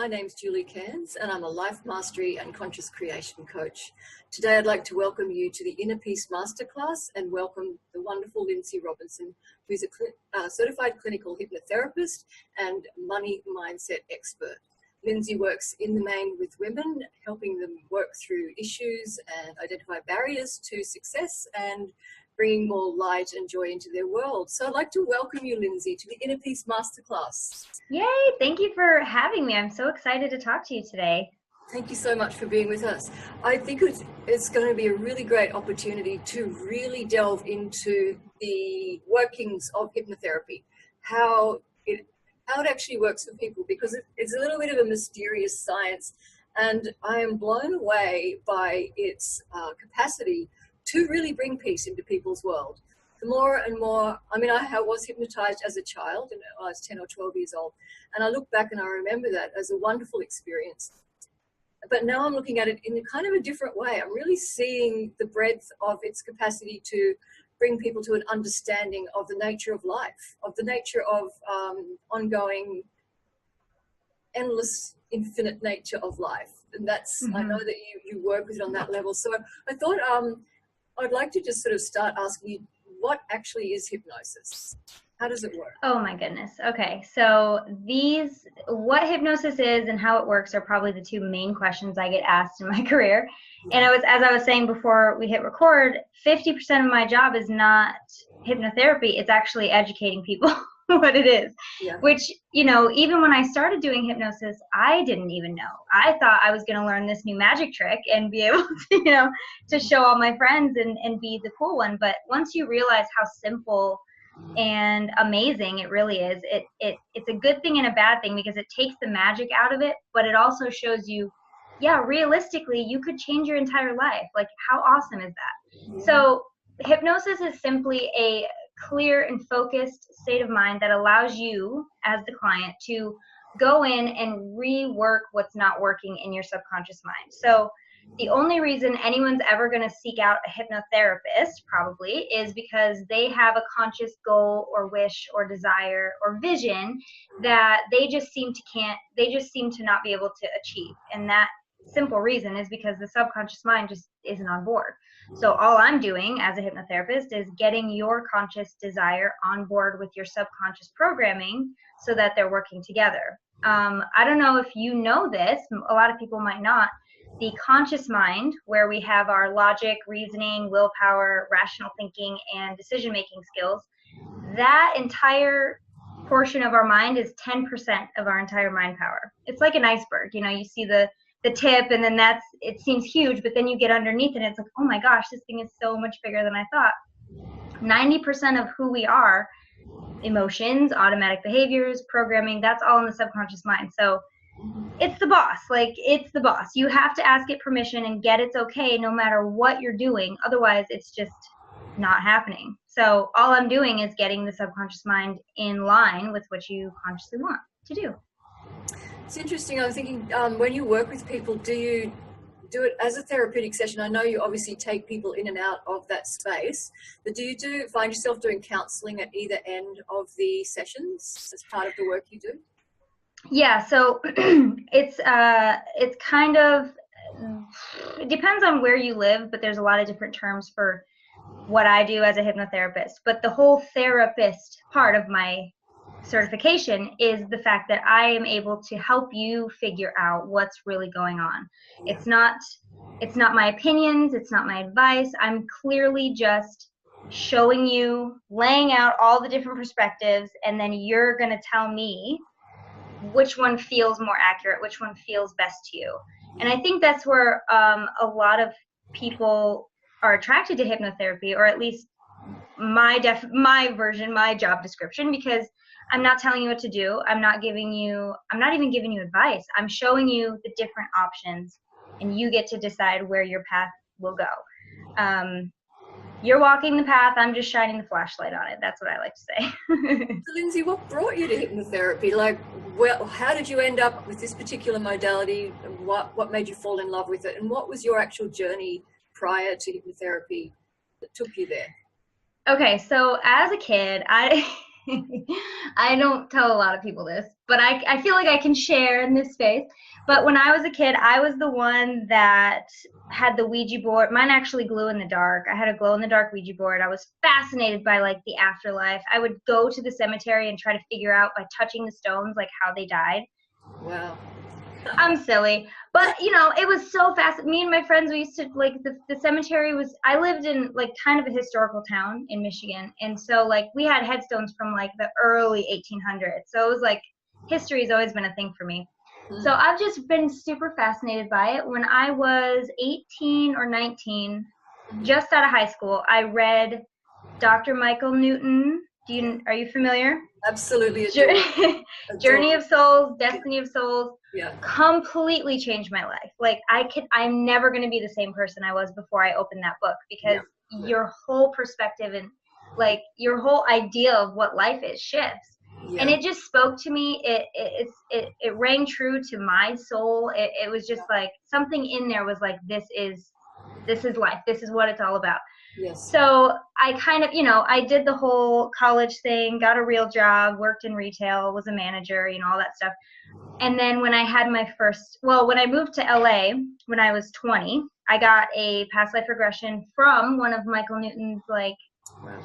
My name's Julie Cairnes and I'm a life mastery and conscious creation coach. Today I'd like to welcome you to the Inner Peace Masterclass and welcome the wonderful Lynnsey Robinson, who's a certified clinical hypnotherapist and money mindset expert. Lynnsey works in the main with women, helping them work through issues and identify barriers to success and bringing more light and joy into their world. So I'd like to welcome you, Lynnsey, to the Inner Peace Masterclass. Yay! Thank you for having me. I'm so excited to talk to you today. Thank you so much for being with us. I think it's going to be a really great opportunity to really delve into the workings of hypnotherapy, how it actually works for people, because it's a little bit of a mysterious science, and I am blown away by its capacity to really bring peace into people's world. The more and more, I was hypnotized as a child, and I was 10 or 12 years old, and I look back and I remember that as a wonderful experience. But now I'm looking at it in a kind of a different way. I'm really seeing the breadth of its capacity to bring people to an understanding of the nature of life, of the nature of ongoing, endless, infinite nature of life. And that's, I know that you work with it on that level. So I thought I'd like to just sort of start asking you, what actually is hypnosis? How does it work? Oh my goodness. Okay. So what hypnosis is and how it works are probably the two main questions I get asked in my career. And as I was saying before we hit record, 50% of my job is not hypnotherapy. It's actually educating people what it is, which, even when I started doing hypnosis, I didn't even know. I thought I was going to learn this new magic trick and be able to, to show all my friends and be the cool one. But once you realize how simple and amazing it really is, it's a good thing and a bad thing, because it takes the magic out of it, but it also shows you, realistically, you could change your entire life. Like, how awesome is that? So hypnosis is simply a clear and focused state of mind that allows you as the client to go in and rework what's not working in your subconscious mind. So the only reason anyone's ever going to seek out a hypnotherapist probably is because they have a conscious goal or wish or desire or vision that they just seem to not be able to achieve. And that simple reason is because the subconscious mind just isn't on board. So all I'm doing as a hypnotherapist is getting your conscious desire on board with your subconscious programming so that they're working together. I don't know if you know this, a lot of people might not. The conscious mind, where we have our logic, reasoning, willpower, rational thinking, and decision-making skills, that entire portion of our mind is 10% of our entire mind power. It's like an iceberg. You see the tip, and then it seems huge, but then you get underneath and it's like, oh my gosh, this thing is so much bigger than I thought. 90% of who we are, emotions, automatic behaviors, programming, that's all in the subconscious mind. So it's the boss. It's the boss. You have to ask it permission and get it's okay no matter what you're doing. Otherwise, it's just not happening. So all I'm doing is getting the subconscious mind in line with what you consciously want to do. It's interesting. I was thinking, when you work with people, do you do it as a therapeutic session? I know you obviously take people in and out of that space, but do you find yourself doing counseling at either end of the sessions as part of the work you do? Yeah, so it's kind of, it depends on where you live, but there's a lot of different terms for what I do as a hypnotherapist. But the whole therapist part of my certification is the fact that I am able to help you figure out what's really going on. It's not my opinions, it's not my advice. I'm clearly just showing you, laying out all the different perspectives, and then you're going to tell me which one feels more accurate, which one feels best to you. And I think that's where a lot of people are attracted to hypnotherapy, or at least my job description, because I'm not telling you what to do. I'm not even giving you advice. I'm showing you the different options, and you get to decide where your path will go. You're walking the path. I'm just shining the flashlight on it. That's what I like to say. So, Lynnsey, what brought you to hypnotherapy? How did you end up with this particular modality? What made you fall in love with it? And what was your actual journey prior to hypnotherapy that took you there? Okay, so as a kid, I don't tell a lot of people this, but I feel like I can share in this space. But when I was a kid, I was the one that had the Ouija board. Mine actually glue in the dark. I had a glow in the dark Ouija board. I was fascinated by like the afterlife. I would go to the cemetery and try to figure out by touching the stones like how they died. Wow. I'm silly, but you know, it was so fast. Me and my friends, we used to like the cemetery was, I lived in like kind of a historical town in Michigan. And so like we had headstones from like the early 1800s. So it was like, history has always been a thing for me. So I've just been super fascinated by it. When I was 18 or 19, just out of high school, I read Dr. Michael Newton. Are you familiar? Absolutely. Journey of Souls, Destiny of Souls. Yeah. Completely changed my life. Like I'm never going to be the same person I was before I opened that book, because your whole perspective and like your whole idea of what life is shifts. Yeah. And it just spoke to me. It rang true to my soul. It was just like something in there was like, this is life. This is what it's all about. Yes. So I kind of, I did the whole college thing, got a real job, worked in retail, was a manager, all that stuff. And then when I had when I moved to LA when I was 20, I got a past life regression from one of Michael Newton's, like,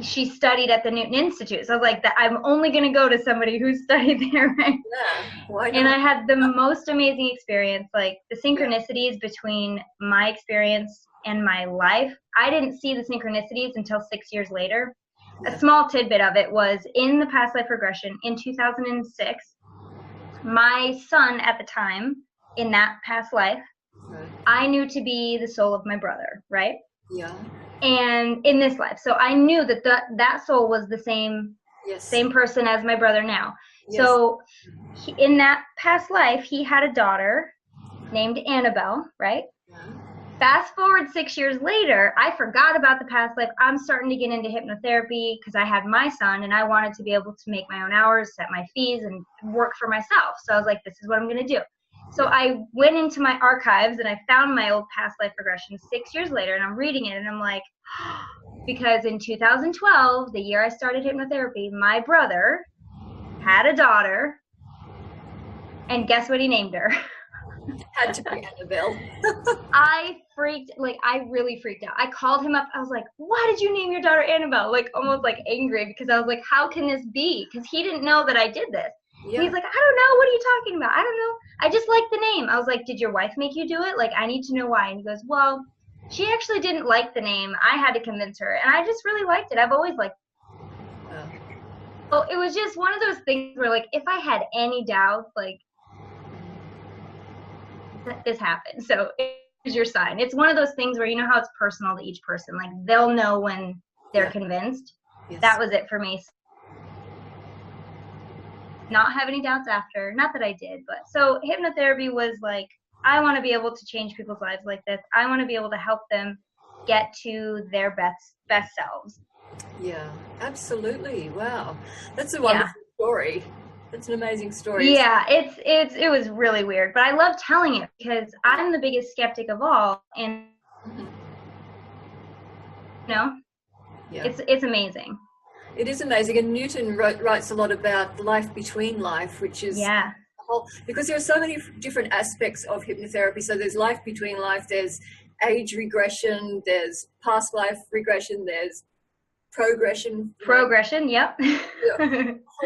she studied at the Newton Institute. So I was like, I'm only going to go to somebody who studied there, right? Yeah. Why not? And I had the most amazing experience, like the synchronicities between my experience and my life. I didn't see the synchronicities until 6 years later. A small tidbit of it was in the past life regression in 2006. My son at the time, in that past life, I knew to be the soul of my brother, right? Yeah. And in this life. So I knew that that soul was the same person as my brother now. Yes. So in that past life, he had a daughter named Annabelle, right? Yeah. Fast forward 6 years later, I forgot about the past life. I'm starting to get into hypnotherapy because I had my son and I wanted to be able to make my own hours, set my fees, and work for myself. So I was like, this is what I'm going to do. So I went into my archives and I found my old past life regression 6 years later, and I'm reading it and I'm like, because in 2012, the year I started hypnotherapy, my brother had a daughter, and guess what he named her? Had to be Annabelle. I really freaked out. I called him up. I was like, why did you name your daughter Annabelle? Like almost like angry, because I was like, how can this be? Because he didn't know that I did this. Yeah. He's like, I don't know. What are you talking about? I don't know. I just like the name. I was like, did your wife make you do it? Like, I need to know why. And he goes, well, she actually didn't like the name. I had to convince her. And I just really liked it. I've always liked it. So it was just one of those things where, like, if I had any doubts, like, this happened. So it's your sign. It's one of those things where, you know how it's personal to each person. Like, they'll know when they're convinced. Yes. That was it for me. Not have any doubts after. Not that I did, but so hypnotherapy was like, I want to be able to change people's lives like this. I want to be able to help them get to their best selves. Yeah, absolutely. Wow. That's a wonderful story. That's an amazing story. Yeah, it was really weird, but I love telling it because I'm the biggest skeptic of all, and it's amazing. It is amazing, and Newton writes a lot about life between life, which is because there are so many different aspects of hypnotherapy. So there's life between life, there's age regression, there's past life regression, there's progression. Yep.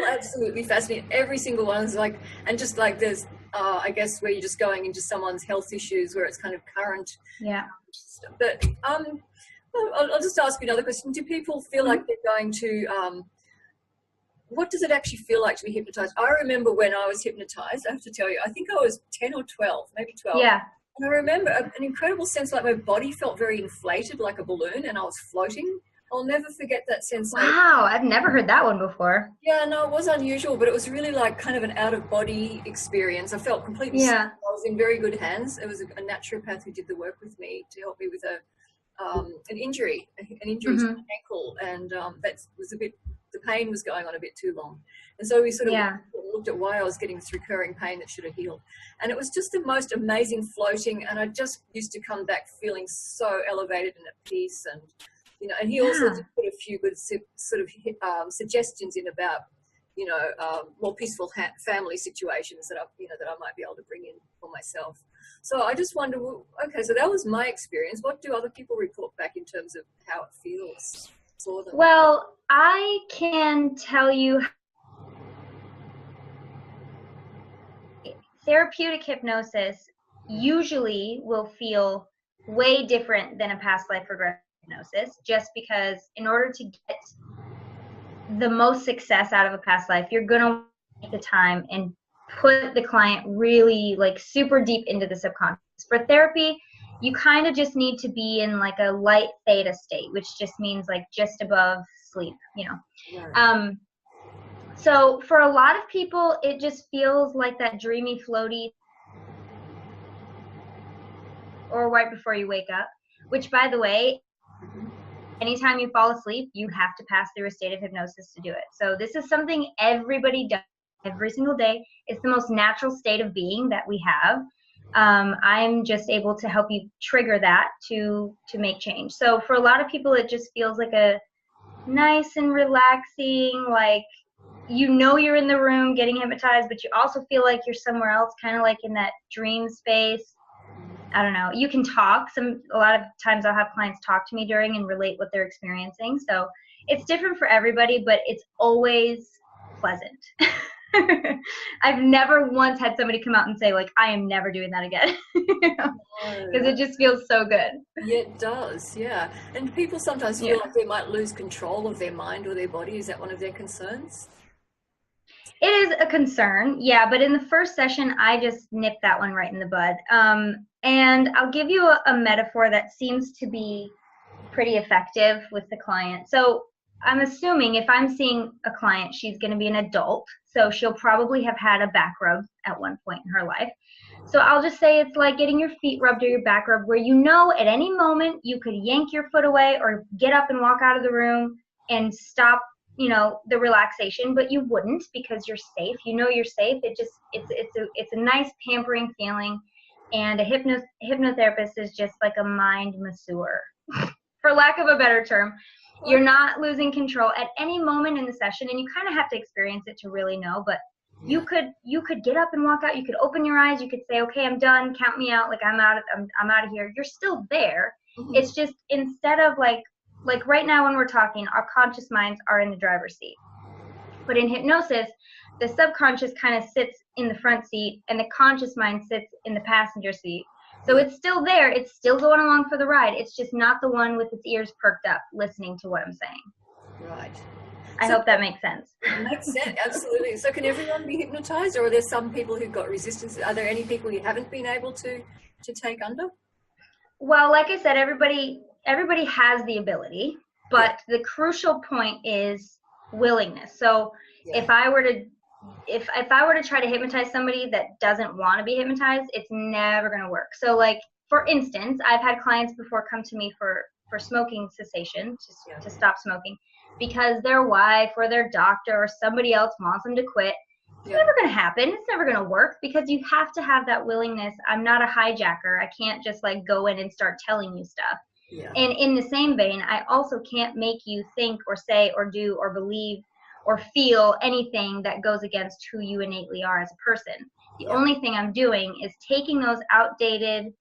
Absolutely fascinating. Every single one is like, and just like there's, I guess, where you're just going into someone's health issues where it's kind of current. Yeah. But I'll just ask you another question. Do people feel like they're going to, what does it actually feel like to be hypnotized? I remember when I was hypnotized, I have to tell you, I think I was 10 or 12, maybe 12. Yeah. And I remember an incredible sense, like my body felt very inflated like a balloon and I was floating. I'll never forget that sensation. Wow, I've never heard that one before. Yeah, no, it was unusual, but it was really like kind of an out-of-body experience. I felt completely sick. I was in very good hands. It was a naturopath who did the work with me to help me with an injury to my ankle, and that was a bit, the pain was going on a bit too long. And so we sort of looked at why I was getting this recurring pain that should have healed. And it was just the most amazing floating, and I just used to come back feeling so elevated and at peace. And and he also did put a few good sort of suggestions in about more peaceful family situations that I might be able to bring in for myself. So I just wonder, okay, so that was my experience. What do other people report back in terms of how it feels for them? Well, I can tell you therapeutic hypnosis usually will feel way different than a past life regression hypnosis, just because in order to get the most success out of a past life, you're going to take the time and put the client really like super deep into the subconscious. For therapy, you kind of just need to be in like a light theta state, which just means like just above sleep, Right. So for a lot of people, it just feels like that dreamy, floaty, or right before you wake up, which, by the way, anytime you fall asleep, you have to pass through a state of hypnosis to do it. So this is something everybody does every single day. It's the most natural state of being that we have. I'm just able to help you trigger that to make change. So for a lot of people, it just feels like a nice and relaxing, like, you're in the room getting hypnotized, but you also feel like you're somewhere else, kind of like in that dream space. I don't know. You can talk. A lot of times I'll have clients talk to me during and relate what they're experiencing. So it's different for everybody, but it's always pleasant. I've never once had somebody come out and say, like, I am never doing that again. Because it just feels so good. Yeah, it does. Yeah. And people sometimes feel like they might lose control of their mind or their body. Is that one of their concerns? It is a concern, yeah, but in the first session, I just nipped that one right in the bud. And I'll give you a metaphor that seems to be pretty effective with the client. So I'm assuming if I'm seeing a client, she's going to be an adult, so she'll probably have had a back rub at one point in her life. So I'll just say it's like getting your feet rubbed or your back rubbed, where at any moment you could yank your foot away or get up and walk out of the room and stop the relaxation, but you wouldn't, because you're safe. You're safe. It's a nice pampering feeling, and a hypnotherapist is just like a mind masseur, for lack of a better term. You're not losing control at any moment in the session, and you kind of have to experience it to really know. But you could get up and walk out. You could open your eyes. You could say, "Okay, I'm done. Count me out. Like I'm out of here." You're still there. Mm-hmm. It's just, instead of like right now when we're talking, our conscious minds are in the driver's seat. But in hypnosis, the subconscious kind of sits in the front seat and the conscious mind sits in the passenger seat. So it's still there. It's still going along for the ride. It's just not the one with its ears perked up listening to what I'm saying. Right. I hope that makes sense. It makes sense, absolutely. So can everyone be hypnotized, or are there some people who've got resistance? Are there any people you haven't been able to take under? Well, like I said, everybody has the ability, but the crucial point is willingness. So if I were to try to hypnotize somebody that doesn't want to be hypnotized, it's never going to work. So like, for instance, I've had clients before come to me for smoking cessation, to stop smoking, because their wife or their doctor or somebody else wants them to quit. It's never going to happen. It's never going to work, because you have to have that willingness. I'm not a hijacker. I can't just like go in and start telling you stuff. Yeah. And in the same vein, I also can't make you think or say or do or believe or feel anything that goes against who you innately are as a person. The only thing I'm doing is taking those outdated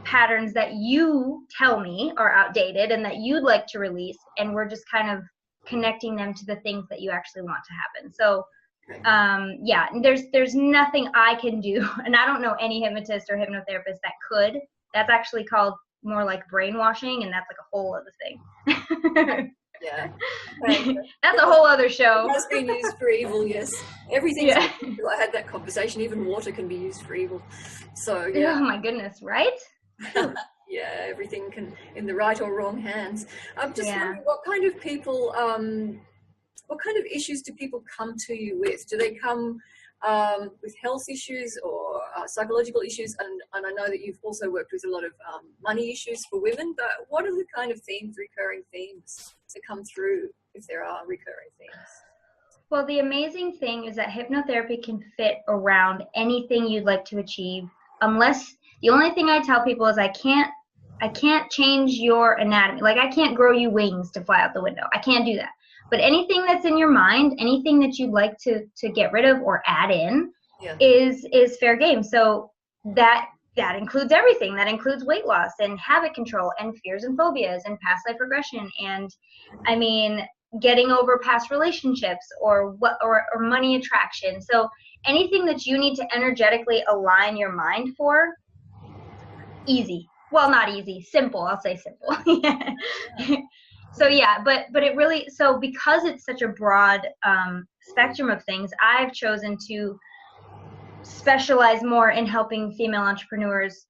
patterns that you tell me are outdated and that you'd like to release, and we're just kind of connecting them to the things that you actually want to happen. So there's nothing I can do, and I don't know any hypnotist or hypnotherapist that could. That's actually called more like brainwashing, and that's like a whole other thing. Yeah. That's a whole other show. It has been used for evil, yes. Everything. Yeah. I had that conversation. Even water can be used for evil. So yeah. Oh my goodness, right? Yeah, everything can, in the right or wrong hands. I'm just wondering, what kind of people, what kind of issues do people come to you with? Do they come with health issues or psychological issues? And I know that you've also worked with a lot of money issues for women, but what are the kind of recurring themes that come through, if there are recurring themes? Well, the amazing thing is that hypnotherapy can fit around anything you'd like to achieve, unless the only thing I tell people is I can't change your anatomy. Like, I can't grow you wings to fly out the window. I can't do that. But anything that's in your mind, anything that you'd like to get rid of or add in, Yeah. is fair game. So that includes everything. That includes weight loss and habit control and fears and phobias and past life regression, and I mean, getting over past relationships or money attraction. So anything that you need to energetically align your mind for, easy. Well, not easy, simple. I'll say simple. So yeah, but it really, so because it's such a broad spectrum of things, I've chosen to specialize more in helping female entrepreneurs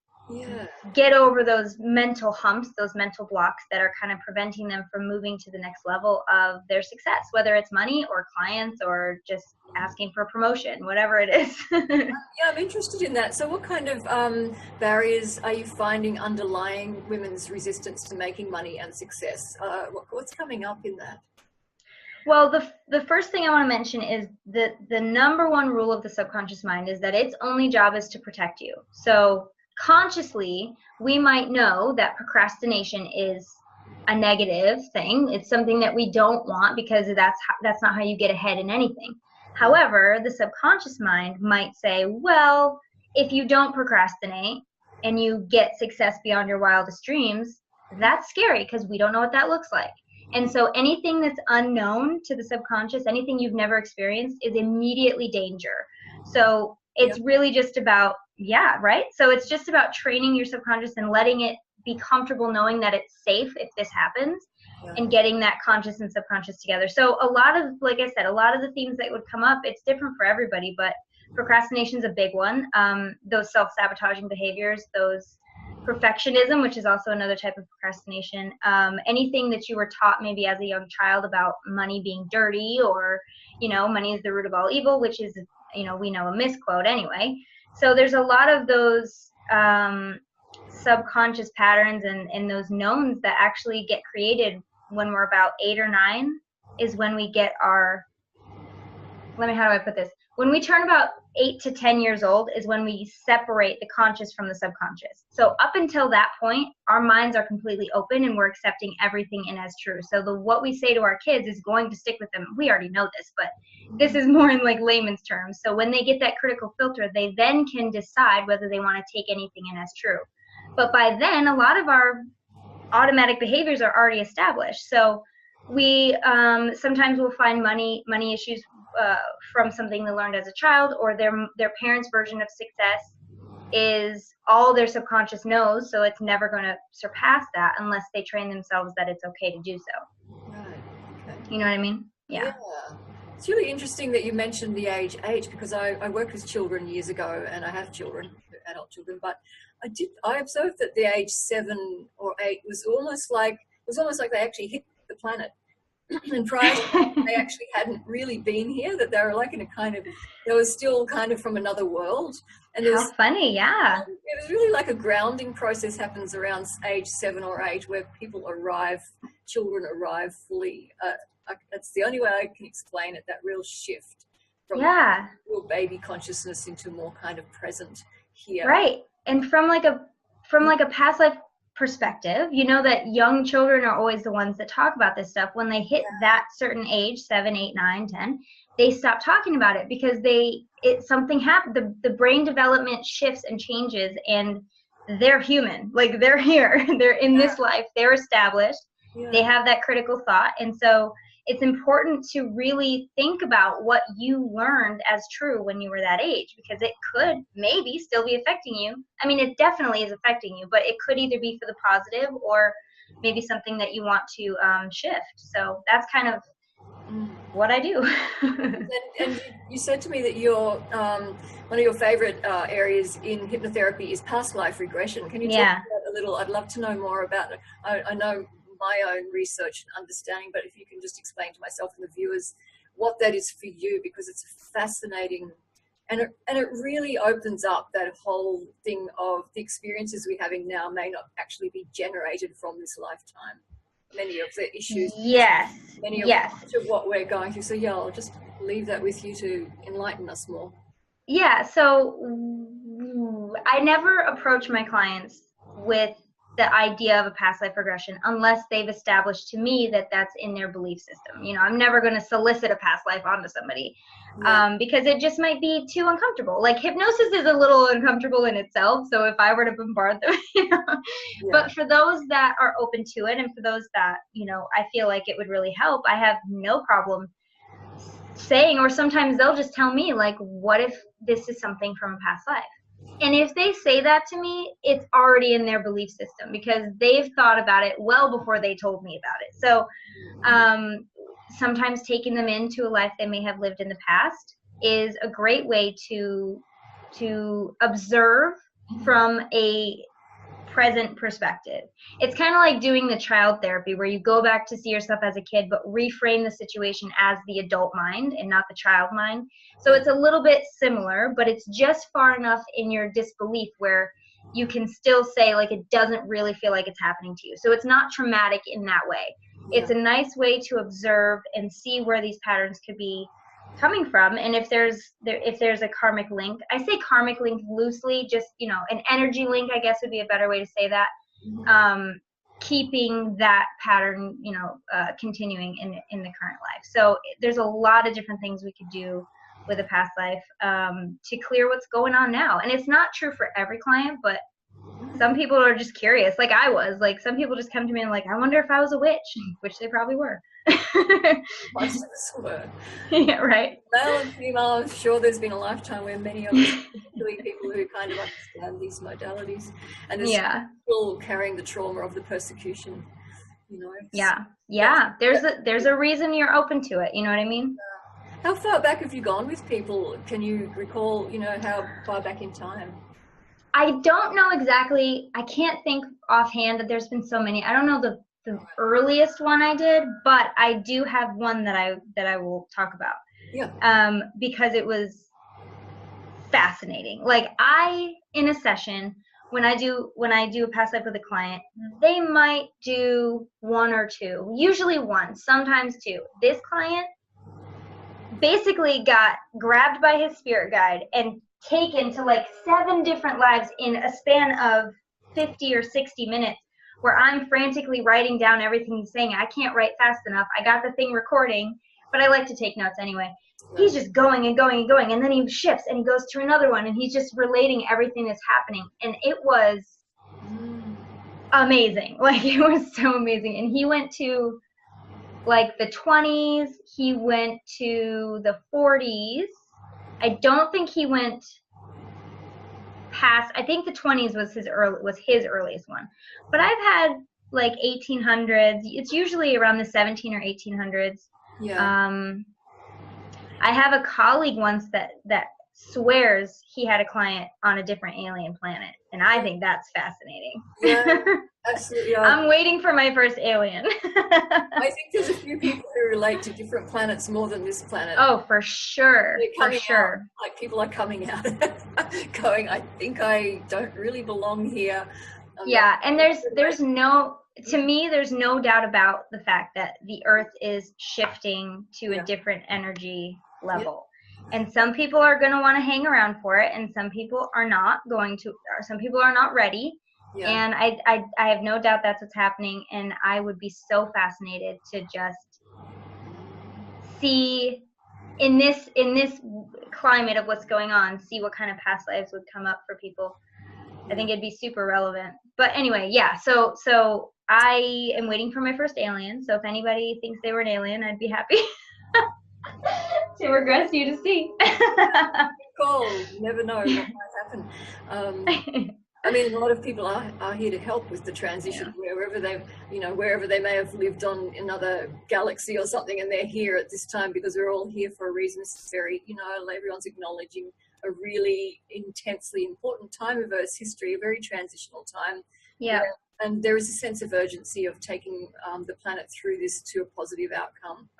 get over those mental humps, those mental blocks that are kind of preventing them from moving to the next level of their success, whether it's money or clients or just asking for a promotion, whatever it is. Yeah, I'm interested in that. So what kind of barriers are you finding underlying women's resistance to making money and success? What's coming up in that? Well, the first thing I want to mention is that the number one rule of the subconscious mind is that its only job is to protect you. So consciously, we might know that procrastination is a negative thing. It's something that we don't want because that's not how you get ahead in anything. However, the subconscious mind might say, well, if you don't procrastinate and you get success beyond your wildest dreams, that's scary because we don't know what that looks like. And so anything that's unknown to the subconscious, anything you've never experienced, is immediately danger. So it's really just about, so it's just about training your subconscious and letting it be comfortable knowing that it's safe if this happens, and getting that conscious and subconscious together. So a lot of, like I said, a lot of the themes that would come up, it's different for everybody, but procrastination is a big one. Those self-sabotaging behaviors, those perfectionism, which is also another type of procrastination. Anything that you were taught maybe as a young child about money being dirty, or, money is the root of all evil, which is, we know a misquote anyway. So there's a lot of those subconscious patterns and those knowns that actually get created when we're about 8 or 9 is when we get our, how do I put this? When we turn about 8 to 10 years old is when we separate the conscious from the subconscious. So up until that point, our minds are completely open and we're accepting everything in as true. So what we say to our kids is going to stick with them. We already know this, but this is more in like layman's terms. So when they get that critical filter, they then can decide whether they want to take anything in as true. But by then, a lot of our automatic behaviors are already established. So we sometimes will find money issues from something they learned as a child, or their parents' version of success is all their subconscious knows, so it's never going to surpass that unless they train themselves that it's okay to do so. Right. Okay. You know what I mean? Yeah. It's really interesting that you mentioned the age 8, because I worked with children years ago, and I have children, adult children, but I observed that the age 7 or 8 was almost like they actually hit the planet. And prior to that, they actually hadn't really been here, that they were like in a kind of, they were still kind of from another world. And how funny, yeah. It was really like a grounding process happens around age 7 or 8 where children arrive fully. That's the only way I can explain it, that real shift from real baby consciousness into more kind of present here. Right. And from like a past life perspective, that young children are always the ones that talk about this stuff. When they hit that certain age, 7, 8, 9, 10, they stop talking about it because something happened. The brain development shifts and changes, and they're human. Like, they're here. They're in this life. They're established. Yeah. They have that critical thought. And so it's important to really think about what you learned as true when you were that age, because it could maybe still be affecting you. I mean, it definitely is affecting you, but it could either be for the positive or maybe something that you want to shift. So that's kind of what I do. and you said to me that one of your favorite areas in hypnotherapy is past life regression. Can you talk about it a little? I'd love to know more about it. I know my own research and understanding, but if you can just explain to myself and the viewers what that is for you, because it's fascinating, and it really opens up that whole thing of the experiences we're having now may not actually be generated from this lifetime. Many of the issues, much of what we're going through. So I'll just leave that with you to enlighten us more. So I never approach my clients with the idea of a past life regression unless they've established to me that that's in their belief system. You know, I'm never going to solicit a past life onto somebody because it just might be too uncomfortable. Like hypnosis is a little uncomfortable in itself. So if I were to bombard them, you know, but for those that are open to it and for those that, you know, I feel like it would really help, I have no problem saying, or sometimes they'll just tell me like, what if this is something from a past life? And if they say that to me, it's already in their belief system because they've thought about it well before they told me about it. So sometimes taking them into a life they may have lived in the past is a great way to observe from a present perspective. It's kind of like doing the child therapy where you go back to see yourself as a kid but reframe the situation as the adult mind and not the child mind. So it's a little bit similar, but it's just far enough in your disbelief where you can still say like it doesn't really feel like it's happening to you. So it's not traumatic in that way. It's a nice way to observe and see where these patterns could be coming from, and if there's a karmic link. I say karmic link loosely, just, you know, an energy link, I guess would be a better way to say that. Keeping that pattern, you know, continuing in the current life. So there's a lot of different things we could do with a past life to clear what's going on now. And it's not true for every client, but some people are just curious, like I was. Like some people just come to me and like, I wonder if I was a witch, which they probably were. Yeah, right. Male and female, I'm sure there's been a lifetime where many of us, particularly people who kind of understand these modalities, and they're still carrying the trauma of the persecution. You know. There's a reason you're open to it. You know what I mean? How far back have you gone with people? Can you recall, you know, how far back in time? I don't know exactly. I can't think offhand. There's been so many. I don't know the earliest one I did, but I do have one that I will talk about. Yeah. Because it was fascinating. Like in a session, when I do a past life with a client, they might do one or two, usually one, sometimes two. This client basically got grabbed by his spirit guide and taken to like 7 different lives in a span of 50 or 60 minutes, where I'm frantically writing down everything he's saying. I can't write fast enough. I got the thing recording, but I like to take notes anyway. He's just going and going and going, and then he shifts and he goes to another one, and he's just relating everything that's happening. And it was amazing. Like, it was so amazing. And he went to like the 20s. He went to the 40s. I don't think he went past, I think the 20s was his earliest one. But I've had like 1800s. It's usually around the 17 or 1800s. Yeah. I have a colleague once that swears he had a client on a different alien planet, and I think that's fascinating. Yeah, absolutely. Yeah. I'm waiting for my first alien. I think there's a few people who relate to different planets more than this planet. Oh, for sure. For sure. Like people are coming out going, I think I don't really belong here. Yeah, and there's no, to me, there's no doubt about the fact that the Earth is shifting to a different energy level. Yeah. And some people are going to want to hang around for it, and some people are not going to, or some people are not ready. Yeah. And I have no doubt that's what's happening, and I would be so fascinated to just see in this climate of what's going on, see what kind of past lives would come up for people. I think it'd be super relevant. But anyway, yeah, so I am waiting for my first alien. So if anybody thinks they were an alien, I'd be happy to regress you to see. Cool. You never know what might happen. I mean, a lot of people are here to help with the transition, wherever they may have lived on another galaxy or something, and they're here at this time because we're all here for a reason. It's very, everyone's acknowledging a really intensely important time of Earth's history, a very transitional time. Yeah. And there is a sense of urgency of taking the planet through this to a positive outcome.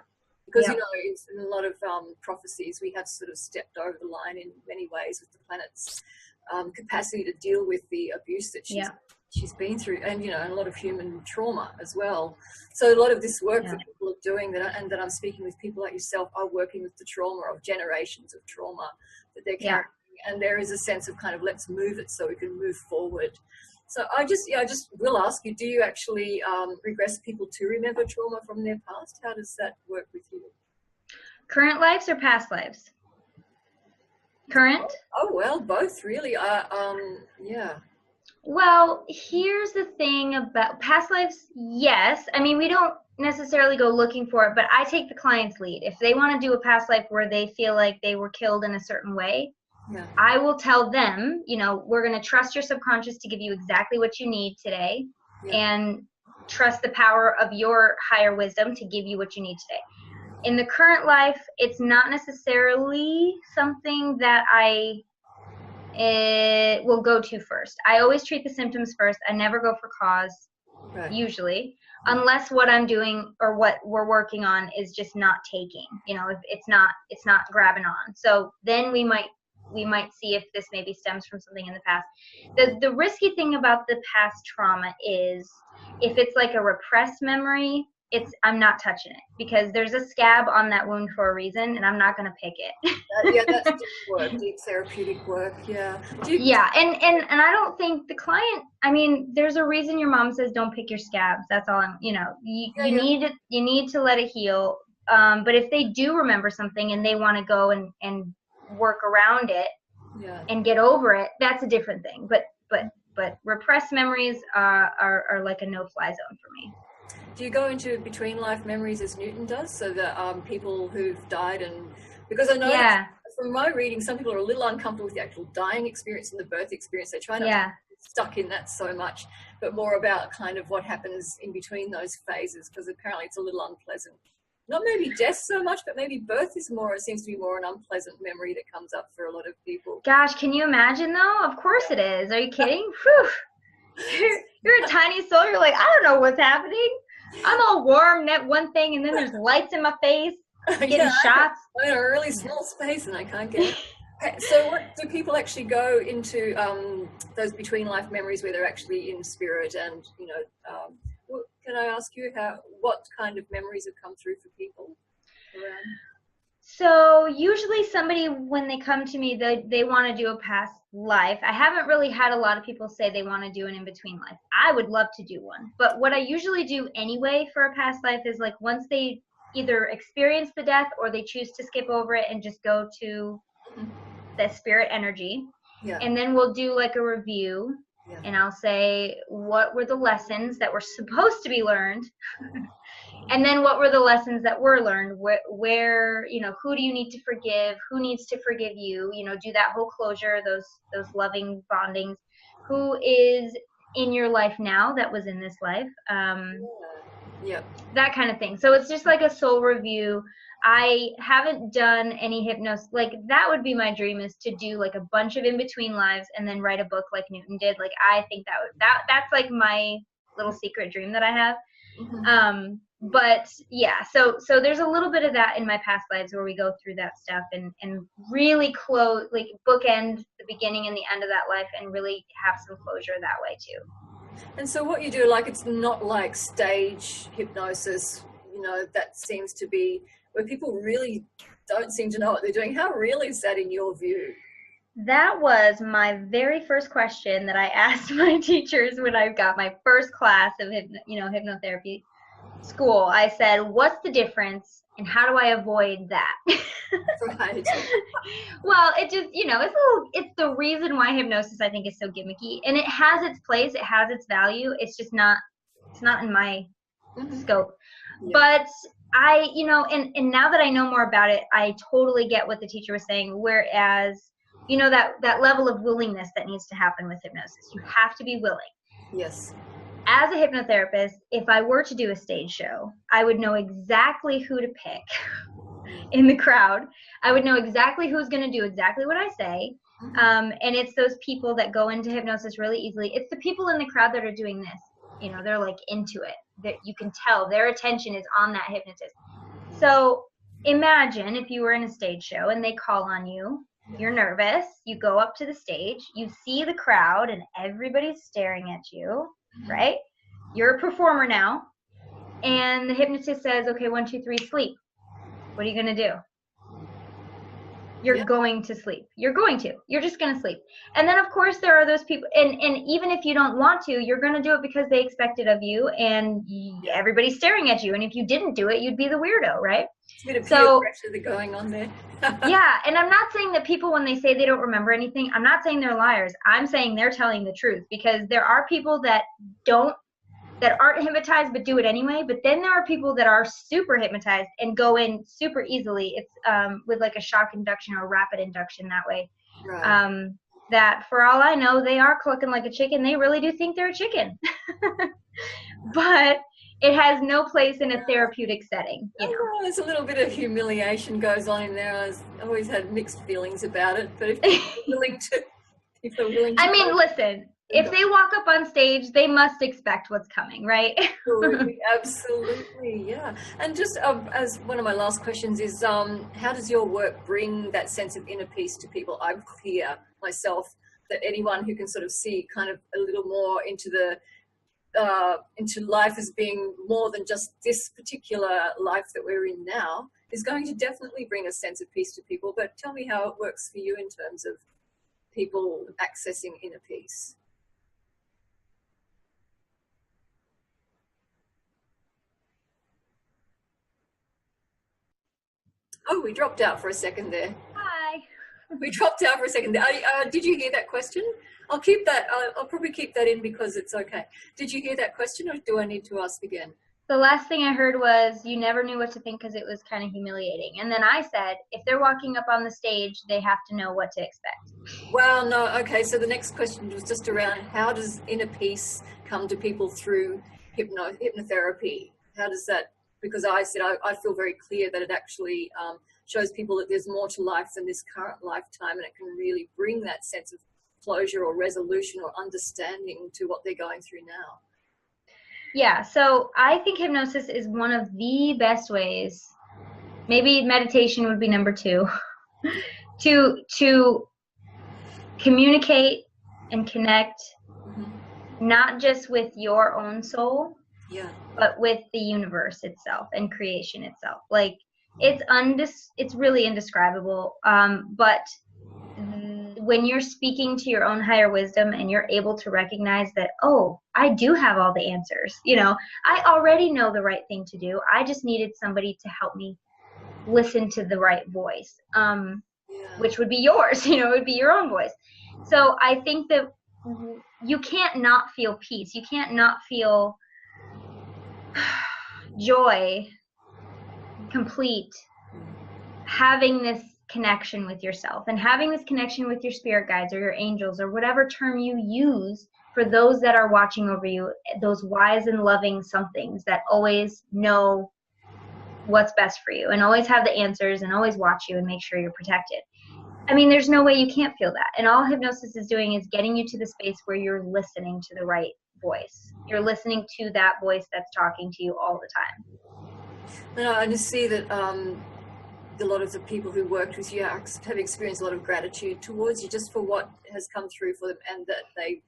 Because, in a lot of prophecies, we have sort of stepped over the line in many ways with the planet's capacity to deal with the abuse that she's been through, and, a lot of human trauma as well. So a lot of this work that people are doing, that I'm speaking with people like yourself, are working with the trauma of generations of trauma that they're carrying. And there is a sense of kind of, let's move it so we can move forward. So I just will ask you, do you actually regress people to remember trauma from their past? How does that work with you? Current lives or past lives? Current? Oh well, both really. Yeah. Well, here's the thing about past lives. Yes. I mean, we don't necessarily go looking for it, but I take the client's lead. If they want to do a past life where they feel like they were killed in a certain way, Yeah. I will tell them, we're going to trust your subconscious to give you exactly what you need today, and trust the power of your higher wisdom to give you what you need today. In the current life, it's not necessarily something that I will go to first. I always treat the symptoms first. I never go for cause, usually, unless what I'm doing or what we're working on is just not taking. If it's not grabbing on. So then we might see if this maybe stems from something in the past. The risky thing about the past trauma is if it's like a repressed memory, I'm not touching it, because there's a scab on that wound for a reason, and I'm not going to pick it. That's deep work, deep therapeutic work. Yeah. And I don't think the client. I mean, there's a reason your mom says don't pick your scabs. That's all you need it. You need to let it heal. But if they do remember something and they want to go and work around it and get over it, that's a different thing. But repressed memories are like a no-fly zone for me. Do you go into between life memories as Newton does, so that people who've died, and because I know from my reading, some people are a little uncomfortable with the actual dying experience and the birth experience. They try not to get stuck in that so much, but more about kind of what happens in between those phases, because apparently it's a little unpleasant. Not maybe death so much, but maybe birth is more, it seems to be more an unpleasant memory that comes up for a lot of people. Gosh, can you imagine though? Of course it is. Are you kidding? Whew. You're a tiny soul. You're like, I don't know what's happening. I'm all warm, that one thing, and then there's lights in my face, getting shots. I'm in a really small space and I can't get it. So what do people actually go into those between life memories where they're actually in spirit, and can I ask you what kind of memories have come through for people around? So usually somebody, when they come to me, they want to do a past life. I haven't really had a lot of people say they want to do an in-between life. I would love to do one. But what I usually do anyway for a past life is, like, once they either experience the death or they choose to skip over it and just go to the spirit energy. Yeah. And then we'll do like a review. Yeah. And I'll say, what were the lessons that were supposed to be learned? And then what were the lessons that were learned? Where, who do you need to forgive? Who needs to forgive you? Do that whole closure, those loving bondings. Who is in your life now that was in this life? That kind of thing. So it's just like a soul review. I haven't done any hypnosis. Like, that would be my dream, is to do like a bunch of in-between lives and then write a book like Newton did. Like, I think that's like my little secret dream that I have. Mm-hmm. But yeah, so there's a little bit of that in my past lives where we go through that stuff and really close, like bookend the beginning and the end of that life, and really have some closure that way too. And so what you do, like, it's not like stage hypnosis, that seems to be where people really don't seem to know what they're doing. How real is that in your view? That was my very first question that I asked my teachers when I got my first class of hypnotherapy school. I said, what's the difference and how do I avoid that? Right. Well, it just, it's the reason why hypnosis, I think, is so gimmicky, and it has its place, it has its value. It's just not in my scope. Yeah. But I, and now that I know more about it, I totally get what the teacher was saying. Whereas, that level of willingness that needs to happen with hypnosis, you have to be willing. Yes. As a hypnotherapist, if I were to do a stage show, I would know exactly who to pick in the crowd. I would know exactly who's going to do exactly what I say. And it's those people that go into hypnosis really easily. It's the people in the crowd that are doing this. They're like into it. That you can tell their attention is on that hypnotist. So imagine if you were in a stage show and they call on you. You're nervous. You go up to the stage. You see the crowd and everybody's staring at you. Right? You're a performer now. And the hypnotist says, okay, 1, 2, 3, sleep. What are you going to do? You're going to sleep. You're just going to sleep. And then of course there are those people, and even if you don't want to, you're going to do it because they expect it of you, and everybody's staring at you. And if you didn't do it, you'd be the weirdo, right? It's a bit of peer pressure going on there. Yeah, and I'm not saying that people, when they say they don't remember anything, I'm not saying they're liars. I'm saying they're telling the truth, because there are people that aren't hypnotized but do it anyway. But then there are people that are super hypnotized and go in super easily. It's with like a shock induction or rapid induction that way. Right. That for all I know, they are clucking like a chicken. They really do think they're a chicken. But it has no place in a therapeutic setting. You know? Oh, there's a little bit of humiliation goes on in there. I've always had mixed feelings about it. But if they're willing to, I mean, listen. If they walk up on stage, they must expect what's coming, right? Absolutely, yeah. And just as one of my last questions is, how does your work bring that sense of inner peace to people? I'm clear myself that anyone who can sort of see kind of a little more into life as being more than just this particular life that we're in now is going to definitely bring a sense of peace to people. But tell me how it works for you in terms of people accessing inner peace. Oh, we dropped out for a second there. Hi. We dropped out for a second there. Did you hear that question? I'll keep that. I'll probably keep that in because it's okay. Did you hear that question, or do I need to ask again? The last thing I heard was you never knew what to think because it was kind of humiliating. And then I said, if they're walking up on the stage, they have to know what to expect. Well, no. Okay. So the next question was just around how does inner peace come to people through hypnotherapy? How does that? Because I said I feel very clear that it actually shows people that there's more to life than this current lifetime, and it can really bring that sense of closure or resolution or understanding to what they're going through now. Yeah, so I think hypnosis is one of the best ways, maybe meditation would be number 2, to communicate and connect, not just with your own soul, but with the universe itself and creation itself. Like it's really indescribable. But when you're speaking to your own higher wisdom and you're able to recognize that, oh, I do have all the answers. You know, I already know the right thing to do. I just needed somebody to help me listen to the right voice, which would be yours. You know, it would be your own voice. So I think that you can't not feel peace. You can't not feel joy, complete, having this connection with yourself and having this connection with your spirit guides or your angels or whatever term you use for those that are watching over you, those wise and loving somethings that always know what's best for you and always have the answers and always watch you and make sure you're protected. I mean, there's no way you can't feel that. And all hypnosis is doing is getting you to the space where you're listening to the right voice. You're listening to that voice that's talking to you all the time. No, I just see that a lot of the people who worked with you have experienced a lot of gratitude towards you just for what has come through for them, and that they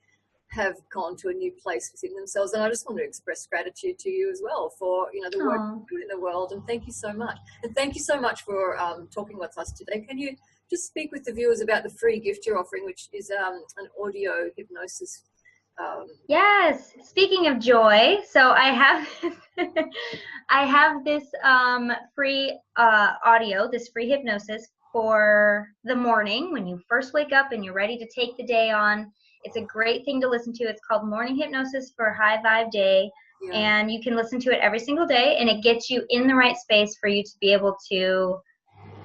have gone to a new place within themselves. And I just want to express gratitude to you as well for, you know, the work you do in the world. And thank you so much. And thank you so much for talking with us today. Can you just speak with the viewers about the free gift you're offering, which is an audio hypnosis? Yes. Speaking of joy, so I have this free audio, this free hypnosis for the morning when you first wake up and you're ready to take the day on. It's a great thing to listen to. It's called Morning Hypnosis for a High Vibe Day. Yeah. And you can listen to it every single day, and it gets you in the right space for you to be able to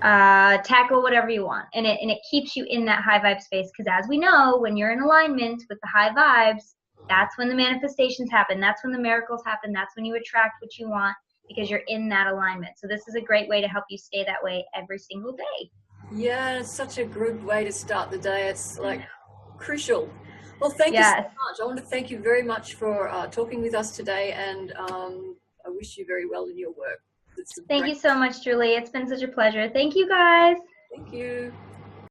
tackle whatever you want. And it keeps you in that high vibe space, because as we know, when you're in alignment with the high vibes, that's when the manifestations happen. That's when the miracles happen. That's when you attract what you want, because you're in that alignment. So this is a great way to help you stay that way every single day. Yeah, it's such a good way to start the day. It's like crucial. Well, thank you so much. I want to thank you very much for talking with us today, and I wish you very well in your work. Thank you so much, Julie. It's been such a pleasure. Thank you, guys. Thank you.